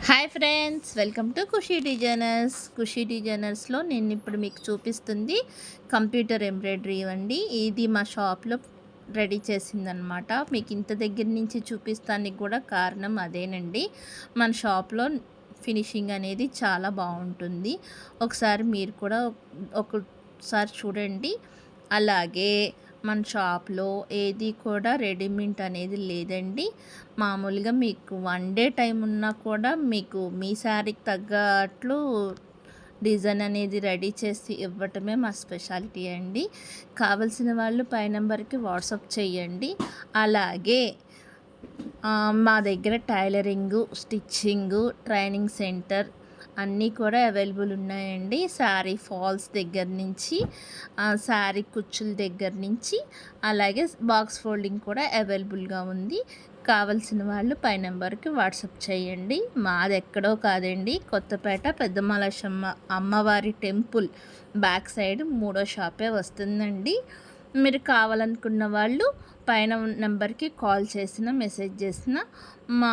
Hi friends, welcome to ఖుషీ డిజైనర్స్లో నేను ఇప్పుడు మీకు చూపిస్తుంది కంప్యూటర్ ఎంబ్రాయిడరీ అండి. ఇది మా షాప్లో రెడీ చేసిందనమాట. మీకు ఇంత దగ్గర నుంచి చూపిస్తానికి కూడా కారణం అదేనండి. మన షాప్లో ఫినిషింగ్ అనేది చాలా బాగుంటుంది. ఒకసారి మీరు కూడా ఒకసారి చూడండి. అలాగే మన షాప్లో ఏది కూడా రెడీమేడ్ అనేది లేదండి. మామూలుగా మీకు 1 డే టైం ఉన్నా కూడా మీకు మీ శారీకి తగ్గట్లు డిజైన్ అనేది రెడీ చేసి ఇవ్వటమే మా స్పెషాలిటీ అండి. కావలసిన వాళ్ళు పై నెంబర్కి వాట్సాప్ చేయండి. అలాగే మా దగ్గర టైలరింగు, స్టిచ్చింగు, ట్రైనింగ్ సెంటర్ అన్నీ కూడా అవైలబుల్ ఉన్నాయండి. శారీ ఫాల్స్ దగ్గర నుంచి శారీ కుచ్చుల దగ్గర నుంచి అలాగే బాక్స్ ఫోల్డింగ్ కూడా అవైలబుల్గా ఉంది. కావలసిన వాళ్ళు పై నెంబర్కి వాట్సాప్ చేయండి. మాది ఎక్కడో కాదండి, కొత్తపేట పెద్దమలశమ్మ అమ్మవారి టెంపుల్ బ్యాక్ సైడ్ 3వ షాపే వస్తుందండి. మీరు కావాలనుకున్న వాళ్ళు పైన నెంబర్కి కాల్ చేసిన మెసేజ్ చేసిన మా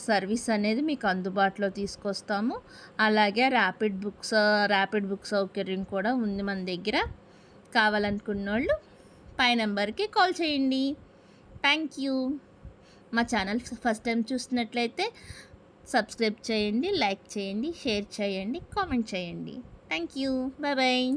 సర్వీస్ అనేది మీకు అందుబాటులో తీసుకొస్తాము. అలాగే ర్యాపిడ్ బుక్ సౌకర్యం కూడా ఉంది మన దగ్గర. కావాలనుకున్న వాళ్ళు పై నెంబర్కి కాల్ చేయండి. Thank you. మా ఛానల్ ఫస్ట్ టైం చూసినట్లయితే సబ్స్క్రైబ్ చేయండి, లైక్ చేయండి, షేర్ చేయండి, కామెంట్ చేయండి. Thank you. Bye bye.